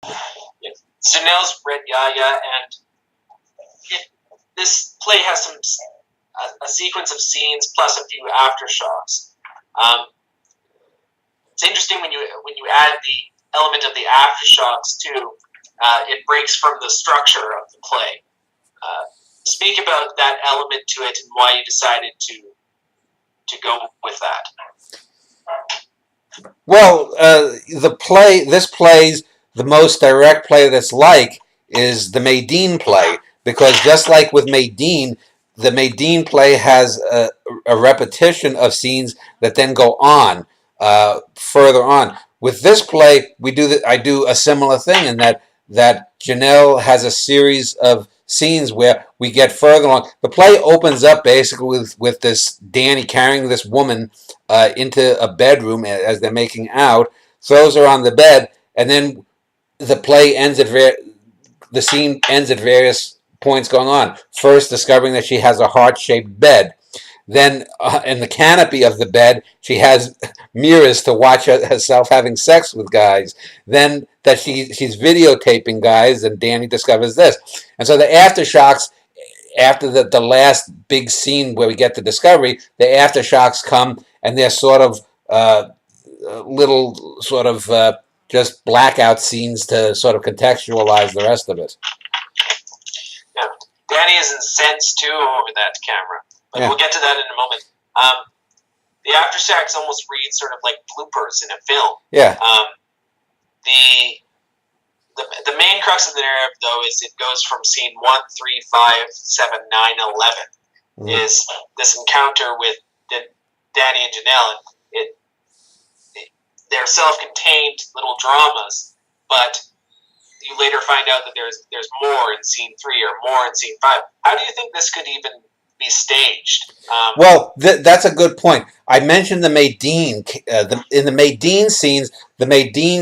Yeah. Janelle's read Yaya, and this play has a sequence of scenes plus a few aftershocks. It's interesting when you add the element of the aftershocks too. It breaks from the structure of the play. Speak about that element to it and why you decided to go with that. Well, this play's the most direct play that's like is the Maydeen play, because just like with Maydeen, the Maydeen play has a repetition of scenes that then go on further on. With this play, I do a similar thing in that Janelle has a series of scenes where we get further along. The play opens up basically with this Danny carrying this woman into a bedroom as they're making out, throws her on the bed, and then the scene ends at various points going on. First, discovering that she has a heart-shaped bed. Then, in the canopy of the bed, she has mirrors to watch herself having sex with guys. Then that she's videotaping guys, and Danny discovers this. And so the aftershocks, after the last big scene where we get the discovery, the aftershocks come, and they're sort of little sort of just blackout scenes to sort of contextualize the rest of it. Yeah. Danny is incensed too over that camera. But we'll get to that in a moment. The aftershocks almost read sort of like bloopers in a film. Yeah. The main crux of the narrative, though, is it goes from scene 1, 3, 5, 7, 9, 11. Mm-hmm. Is this encounter with Danny and Janelle. They're self-contained little dramas, but you later find out that there's more in scene 3 or more in scene 5. How do you think this could even be staged? Well, that's a good point. I mentioned the Maydeen. In the Maydeen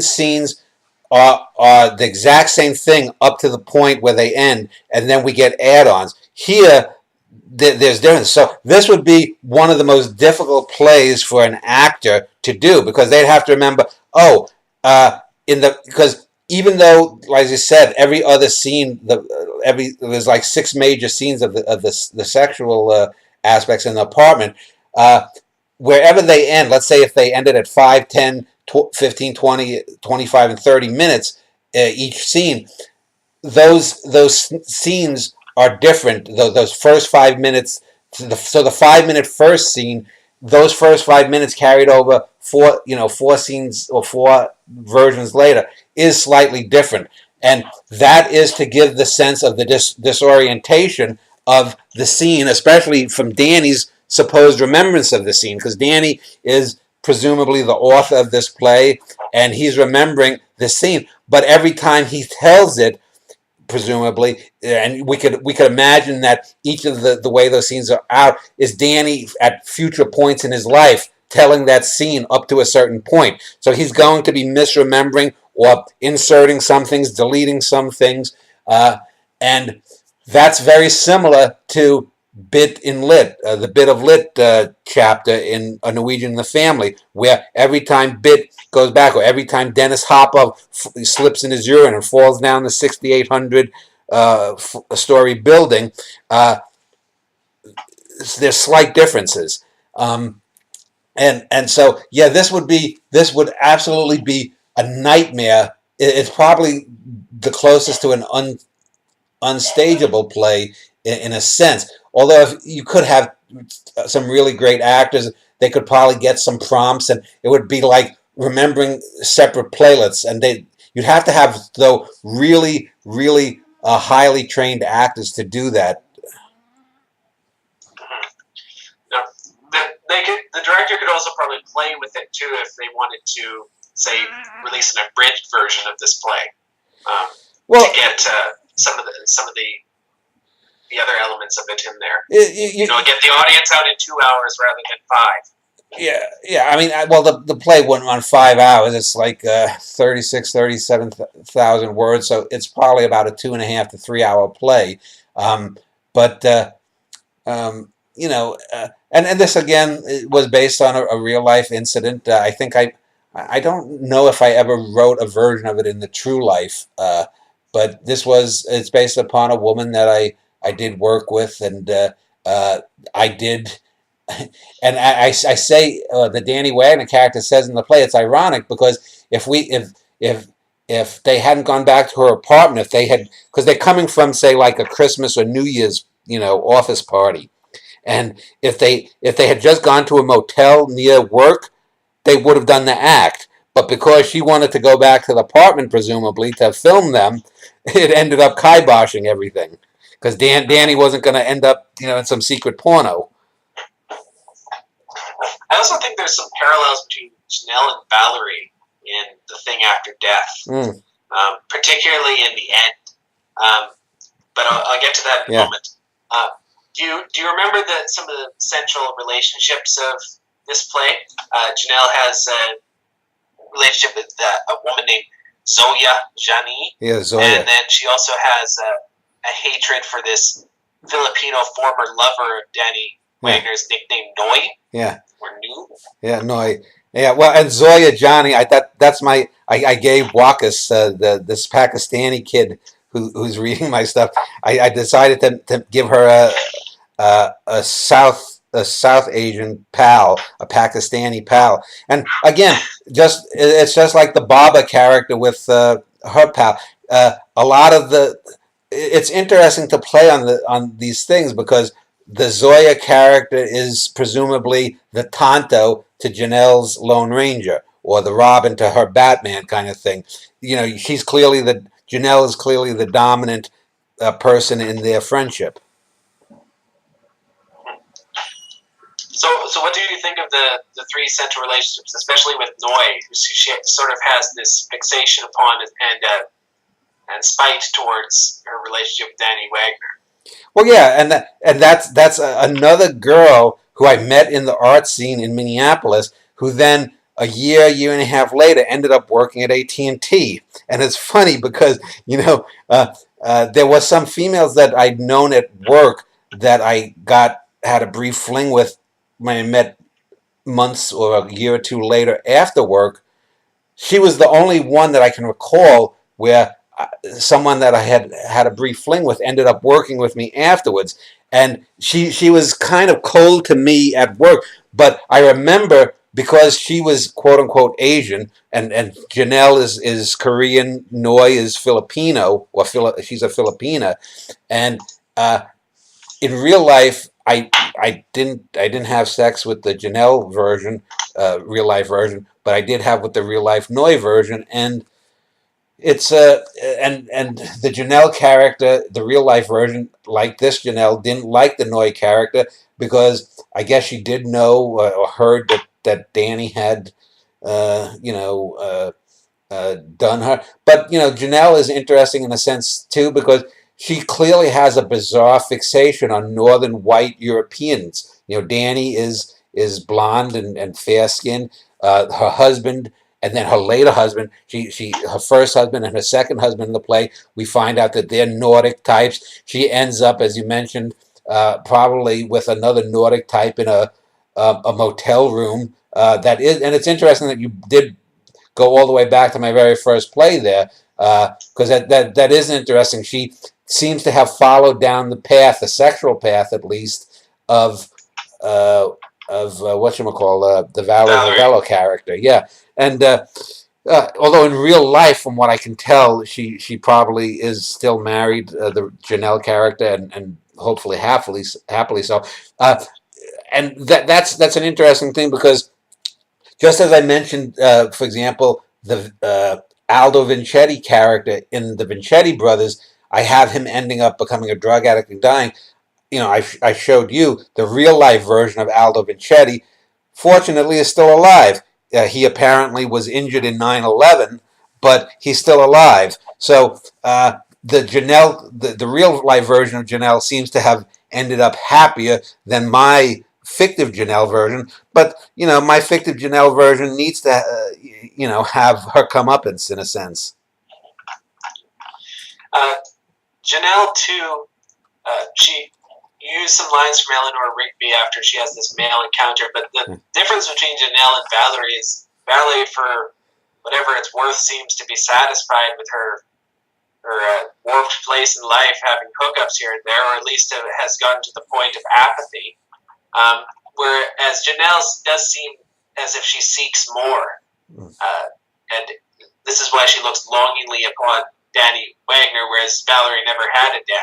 scenes are the exact same thing up to the point where they end, and then we get add-ons. Here, there's difference. So this would be one of the most difficult plays for an actor to do, because they'd have to remember, because even though, like I said, every other scene, there's like 6 major scenes of the sexual aspects in the apartment. Wherever they end, let's say if they ended at 5, 10, 15, 20, 25, and 30 minutes each scene, those scenes are different. Those first 5 minutes, so the 5-minute first scene, those first 5 minutes carried over 4 scenes or 4 versions later is slightly different, and that is to give the sense of the disorientation of the scene, especially from Danny's supposed remembrance of the scene, because Danny is presumably the author of this play, and he's remembering the scene. But every time he tells it, presumably, and we could imagine that each of the way those scenes are out is Danny at future points in his life telling that scene up to a certain point. So he's going to be misremembering or inserting some things, deleting some things, and that's very similar to Bit in Lit, the Bit of Lit chapter in A Norwegian in the Family, where every time Bit goes back, or every time Dennis Hopper slips in his urine and falls down the 6,800 story building, there's slight differences. And so, yeah, this would absolutely be a nightmare. It's probably the closest to an unstageable play in a sense. Although if you could have some really great actors, they could probably get some prompts, and it would be like remembering separate playlists. And you'd have to have, though, really, really highly trained actors to do that. The director could also probably play with it too if they wanted to, say, release an abridged version of this play, to get some of the other elements of it in there. Get the audience out in 2 hours rather than 5. Yeah. I mean, the play wouldn't run 5 hours. It's like 37,000 words, so it's probably about a 2.5 to 3 hour play. And this again was based on a real life incident. I think I I don't know if I ever wrote a version of it in the true life, but it's based upon a woman that I did work with, and uh, I did. And I say the Danny Wagner character says in the play, it's ironic because if if they hadn't gone back to her apartment, if they had, because they're coming from, say, like a Christmas or New Year's, office party, and if they had just gone to a motel near work, they would have done the act. But because she wanted to go back to the apartment, presumably to film them, it ended up kiboshing everything because Danny wasn't going to end up, in some secret porno. I also think there's some parallels between Janelle and Valerie in The Thing After Death, particularly in the end. But I'll get to that in a moment. Do you remember some of the central relationships of this play? Janelle has a relationship with a woman named Zoya Jani. Yeah, Zoya. And then she also has a hatred for this Filipino former lover of Danny Wagner's, nicknamed Noy. Yeah. Or New. Yeah, Noy. Yeah, well, and Zoya Jani, I gave Wakas, this Pakistani kid who's reading my stuff. I decided to give her a South Asian pal, a Pakistani pal, and again, it's just like the Baba character with her pal. A lot of it's interesting to play on these things because the Zoya character is presumably the Tonto to Janelle's Lone Ranger, or the Robin to her Batman kind of thing. Janelle is clearly the dominant person in their friendship. So what do you think of the three central relationships, especially with Noy, who she sort of has this fixation upon and spite towards her relationship with Danny Wagner? Well, yeah, and that's another girl who I met in the art scene in Minneapolis, who then a year and a half later ended up working at AT&T. And it's funny because there was some females that I'd known at work that I had a brief fling with when I met months or a year or two later after work. She was the only one that I can recall where someone that I had a brief fling with ended up working with me afterwards. And she was kind of cold to me at work. But I remember, because she was quote unquote Asian, and Janelle is Korean, Noy is Filipino, or she's a Filipina, and in real life, I didn't have sex with the Janelle version, real life version, but I did have with the real life Noy version, and it's and the Janelle character, the real life version, like this Janelle, didn't like the Noy character because I guess she did know or heard that Danny had, done her. But Janelle is interesting in a sense too because she clearly has a bizarre fixation on northern white Europeans. Danny is blonde and fair skinned. Her husband, and then her later husband, her first husband and her second husband in the play, we find out that they're Nordic types. She ends up, as you mentioned, probably with another Nordic type in a motel room. And it's interesting that you did go all the way back to my very first play there, because that is interesting. She seems to have followed down the path, the sexual path at least, of whatchamacall, the Valerie Novello character. Yeah. And although in real life, from what I can tell, she probably is still married, the Janelle character, and hopefully happily so. And that's an interesting thing because, just as I mentioned, for example, the Aldo Vincetti character in the Vincetti Brothers, I have him ending up becoming a drug addict and dying. I showed you the real life version of Aldo Vincetti. Fortunately, is still alive. He apparently was injured in 9/11, but he's still alive. So the real life version of Janelle seems to have ended up happier than my fictive Janelle version. But my fictive Janelle version needs to have her comeuppance in a sense. Janelle too. She used some lines from Eleanor Rigby after she has this male encounter, but the difference between Janelle and Valerie is Valerie, for whatever it's worth, seems to be satisfied with her warped place in life, having hookups here and there, or at least has gotten to the point of apathy. Whereas Janelle does seem as if she seeks more, and this is why she looks longingly upon Danny Wagner, whereas Valerie never had a Danny.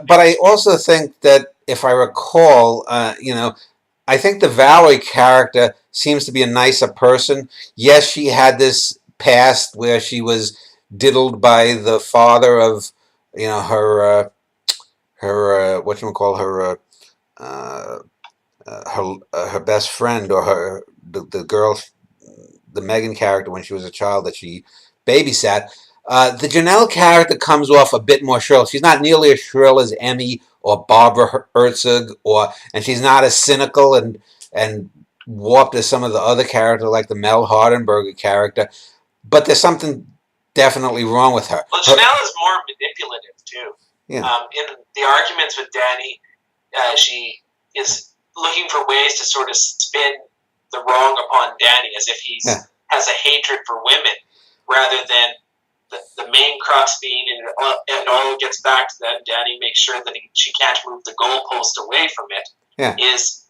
But I also think that if I recall, I think the Valerie character seems to be a nicer person. Yes, she had this past where she was diddled by the father of, her whatchamacall, her best friend, or the girl, the Megan character when she was a child that she babysat. The Janelle character comes off a bit more shrill. She's not nearly as shrill as Emmy or Barbara Herzog, and she's not as cynical and warped as some of the other characters, like the Mel Hardenberger character. But there's something definitely wrong with her. Well, Janelle is more manipulative too. Yeah. In the arguments with Danny, she is looking for ways to sort of spin the wrong upon Danny, as if he has a hatred for women, rather than the main crux being, and it all gets back to that. Danny makes sure that she can't move the goalpost away from it. Yeah. Is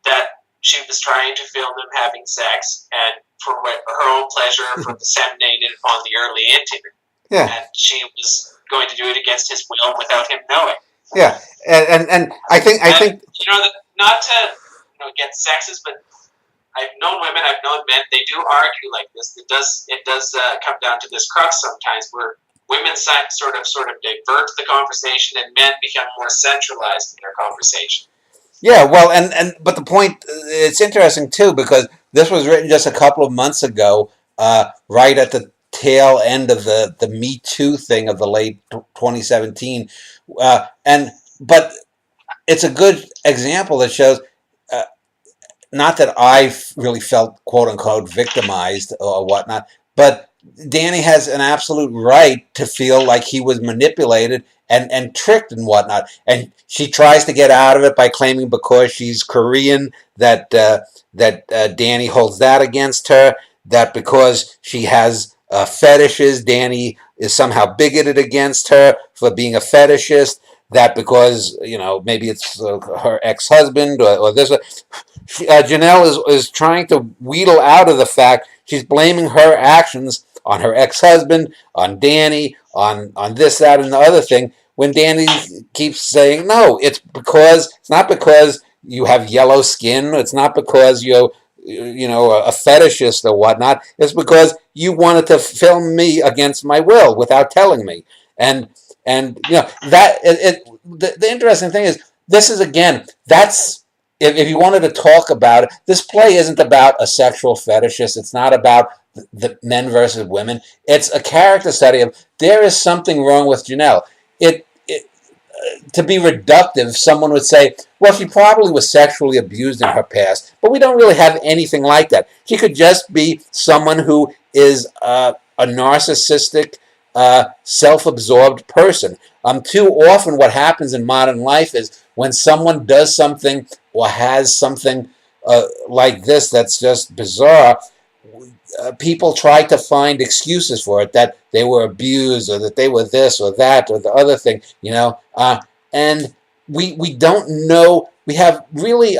that she was trying to film them having sex, and for her own pleasure, for disseminating it upon the early intimate. Yeah. And she was going to do it against his will without him knowing. Yeah, and I think not to get sexist, but I've known women, I've known men. They do argue like this. It does come down to this crux sometimes, where women sort of divert the conversation, and men become more centralized in their conversation. Yeah, well, but the point, it's interesting too, because this was written just a couple of months ago, right at the tail end of the Me Too thing of the late 2017, but it's a good example that shows, not that I really felt quote unquote victimized or whatnot, but Danny has an absolute right to feel like he was manipulated and tricked and whatnot, and she tries to get out of it by claiming because she's Korean that Danny holds that against her, that because she has fetishes, Danny is somehow bigoted against her for being a fetishist, that because maybe it's her ex-husband or this. Janelle is trying to wheedle out of the fact she's blaming her actions on her ex-husband, on Danny, on this, that, and the other thing, when Danny keeps saying, no, it's not because you have yellow skin, it's not because you're a fetishist or whatnot, it's because you wanted to film me against my will without telling me. And the interesting thing is, this is, again, that's, if you wanted to talk about it, this play isn't about a sexual fetishist. It's not about the men versus women. It's a character study of, there is something wrong with Janelle. To be reductive, someone would say, well, she probably was sexually abused in her past, but we don't really have anything like that. She could just be someone who is a narcissistic, self-absorbed person. Too often what happens in modern life is when someone does something or has something like this that's just bizarre, people try to find excuses for it, that they were abused or that they were this or that or the other thing, and we don't know. We have really,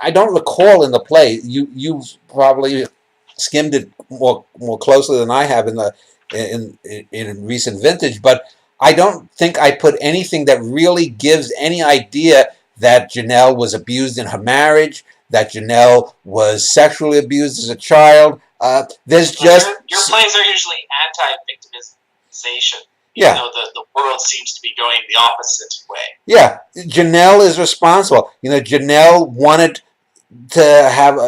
I don't recall in the play, you've probably skimmed it more closely than I have in recent vintage, but I don't think I put anything that really gives any idea that Janelle was abused in her marriage, that Janelle was sexually abused as a child. There's just... Your plays are usually anti-victimization. Yeah. Though the world seems to be going the opposite way. Yeah. Janelle is responsible. Janelle wanted to have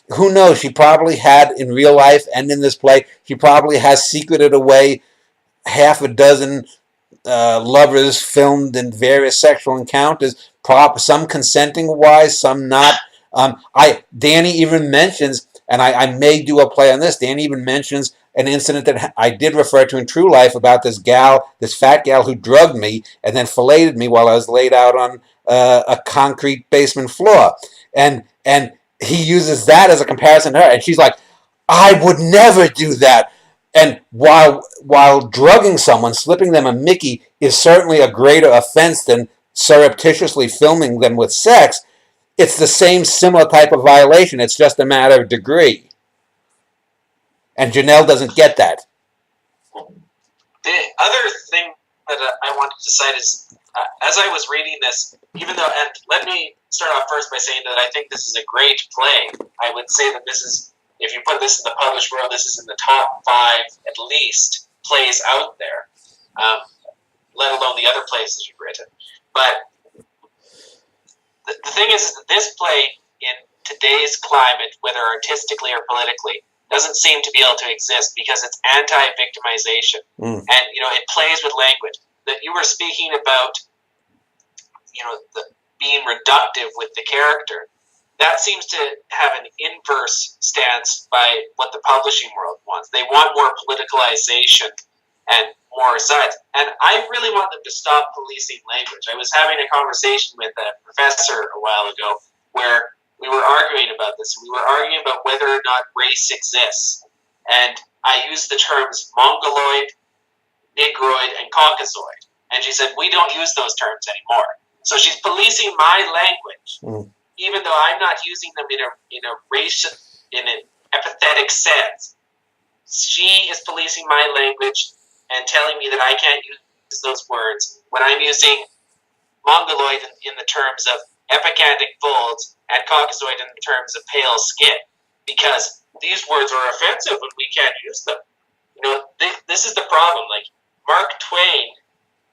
who knows, she probably had in real life and in this play, she probably has secreted away half a dozen lovers filmed in various sexual encounters, some consenting wise, some not. Danny even mentions, and I may do a play on this, Danny even mentions an incident that I did refer to in True Life about this fat gal who drugged me and then filleted me while I was laid out on a concrete basement floor. And he uses that as a comparison to her, and she's like, I would never do that. And while drugging someone, slipping them a Mickey is certainly a greater offense than surreptitiously filming them with sex, it's the same similar type of violation. It's just a matter of degree. And Janelle doesn't get that. The other thing that I wanted to cite is, as I was reading this, even though, and let me start off first by saying that I think this is a great play. I would say that this is, if you put this in the published world, this is in the top 5, at least, plays out there, let alone the other plays that you've written. But the thing is that this play, in today's climate, whether artistically or politically, doesn't seem to be able to exist because it's anti-victimization. And, it plays with language. That you were speaking about, being reductive with the character. That seems to have an inverse stance by what the publishing world wants. They want more politicalization and more sides. And I really want them to stop policing language. I was having a conversation with a professor a while ago where we were arguing about this. We were arguing about whether or not race exists. And I used the terms Mongoloid, Negroid, and Caucasoid. And she said, we don't use those terms anymore. So she's policing my language, even though I'm not using them in a racial, in an empathetic sense. She is policing my language and telling me that I can't use those words when I'm using Mongoloid in the terms of epicantic folds and Caucasoid in terms of pale skin, because these words are offensive and we can't use them. This is the problem. Like, Mark Twain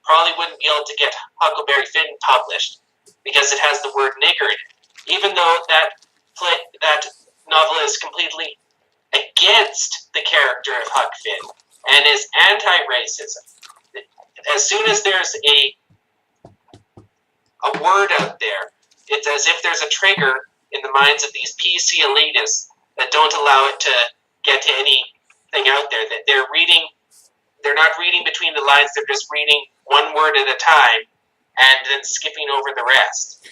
probably wouldn't be able to get Huckleberry Finn published because it has the word nigger in it, even though that novel is completely against the character of Huck Finn and is anti-racism. As soon as there's a word out there, it's as if there's a trigger in the minds of these PC elitists that don't allow it to get to anything out there. That they're not reading between the lines, they're just reading one word at a time and then skipping over the rest.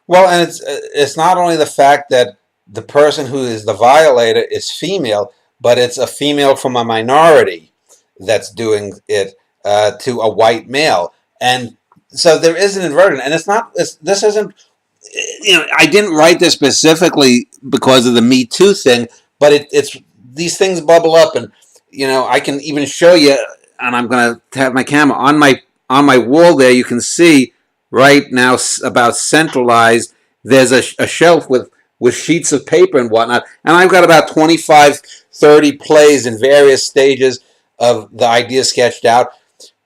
Well, and it's not only the fact that the person who is the violator is female, but it's a female from a minority that's doing it to a white male. And so there is an inversion, and this isn't, I didn't write this specifically because of the Me Too thing, but it's these things bubble up, and I can even show you, and I'm going to have my camera on my wall there. You can see right now about centralized. There's a shelf with sheets of paper and whatnot, and I've got about 25, 30 plays in various stages of the idea sketched out.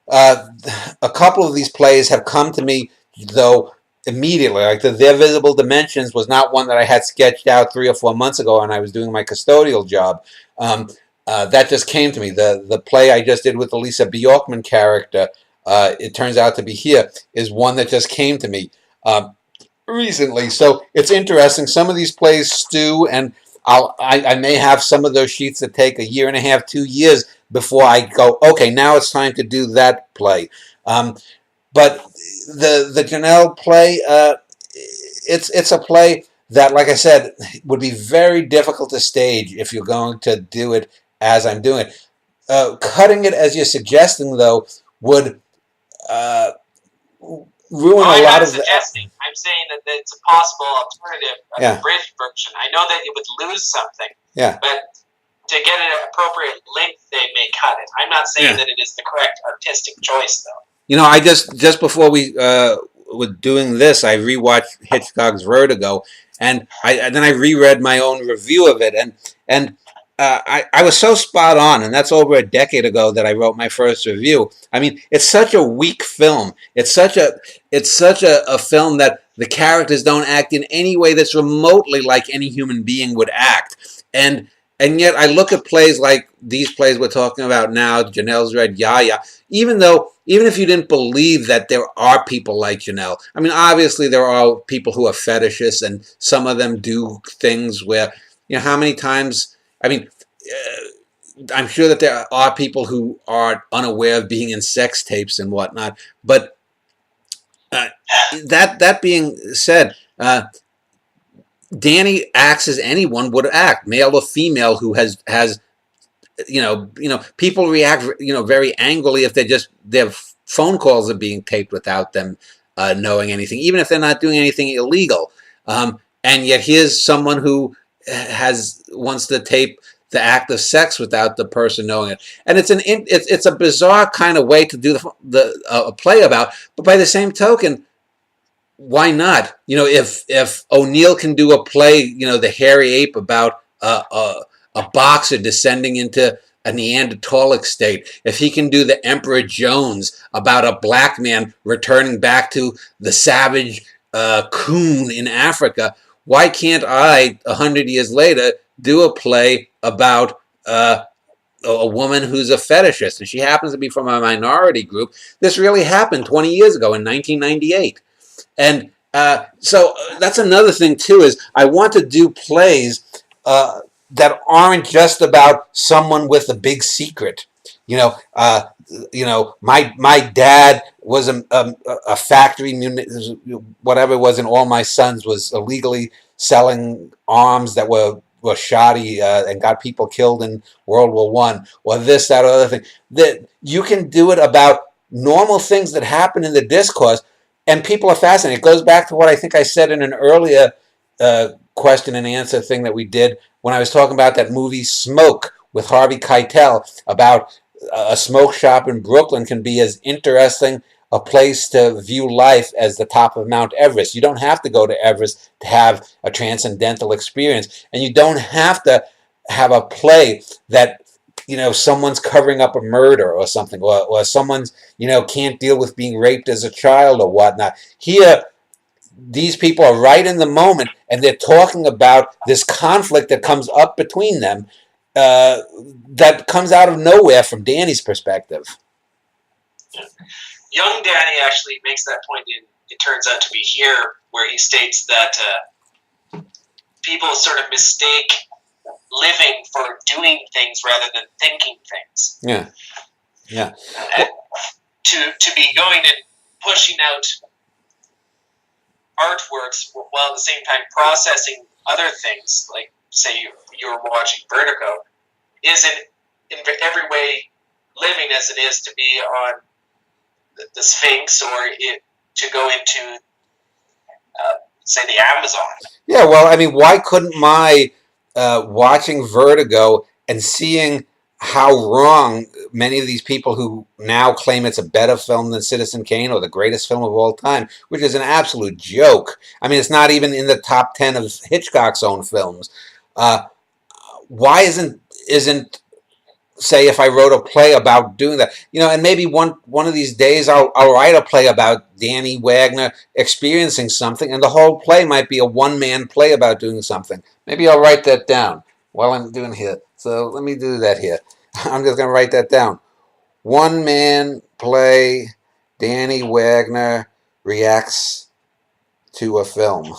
A couple of these plays have come to me, though, immediately. Like Their Visible Dimensions was not one that I had sketched out 3 or 4 months ago, and I was doing my custodial job. That just came to me. The play I just did with the Lisa Bjorkman character, it turns out to be here, is one that just came to me recently. So it's interesting. Some of these plays stew, and I may have some of those sheets that take 1.5 years, 2 years before I go, okay, now it's time to do that play. But the Janelle play, it's a play that, like I said, would be very difficult to stage if you're going to do it as I'm doing it. Cutting it as you're suggesting, though, would ruin a lot of the... I'm saying that it's a possible alternative, a bridge version. I know that you would lose something, but to get an appropriate length, they may cut it. I'm not saying that it is the correct artistic choice, though. I just before we were doing this, I rewatched Hitchcock's Vertigo, and then I reread my own review of it, and I was so spot on, and that's over a decade ago that I wrote my first review. I mean, it's such a weak film. It's such a film that the characters don't act in any way that's remotely like any human being would act, and yet I look at plays like these plays we're talking about now, Janelle's read Yaya, even if you didn't believe that there are people like Janelle. I mean, obviously there are people who are fetishists, and some of them do things where, how many times, I mean, I'm sure that there are people who are unaware of being in sex tapes and whatnot, but that being said, Danny acts as anyone would act, male or female, who has people react very angrily if their phone calls are being taped without them knowing anything, even if they're not doing anything illegal. And yet here's someone who has wants to tape the act of sex without the person knowing it, and it's a bizarre kind of way to do the play about. But by the same token, why not? If O'Neill can do a play, the hairy ape about a boxer descending into a Neanderthalic state, if he can do the Emperor Jones about a black man returning back to the savage coon in Africa, why can't I, 100 years later, do a play about a woman who's a fetishist, and she happens to be from a minority group? This really happened 20 years ago in 1998. And so that's another thing too, is I want to do plays that aren't just about someone with a big secret. My dad was a factory, whatever it was, and all my sons was illegally selling arms that were shoddy and got people killed in World War I, or this, that, or other thing. That you can do it about normal things that happen in the discourse, and people are fascinated. It goes back to what I think I said in an earlier question and answer thing that we did when I was talking about that movie Smoke with Harvey Keitel, about a smoke shop in Brooklyn can be as interesting a place to view life as the top of Mount Everest. You don't have to go to Everest to have a transcendental experience, and you don't have to have a play that someone's covering up a murder or something, or someone's can't deal with being raped as a child or whatnot. Here, these people are right in the moment, and they're talking about this conflict that comes up between them, that comes out of nowhere from Danny's perspective. Young Danny actually makes that point it turns out to be here, where he states that people sort of mistake living for doing things rather than thinking things. Yeah. To be going and pushing out artworks while at the same time processing other things, like say you were watching Vertigo, isn't in every way living as it is to be on the Sphinx, or to go into say the Amazon. Yeah, well, I mean, why couldn't my watching Vertigo and seeing how wrong many of these people who now claim it's a better film than Citizen Kane or the greatest film of all time, which is an absolute joke. I mean, it's not even in the top 10 of Hitchcock's own films. Why isn't say if I wrote a play about doing that, and maybe one of these days I'll write a play about Danny Wagner experiencing something, and the whole play might be a one-man play about doing something. Maybe I'll write that down while I'm doing here. So let me do that here. I'm just going to write that down. One-man play, Danny Wagner reacts to a film.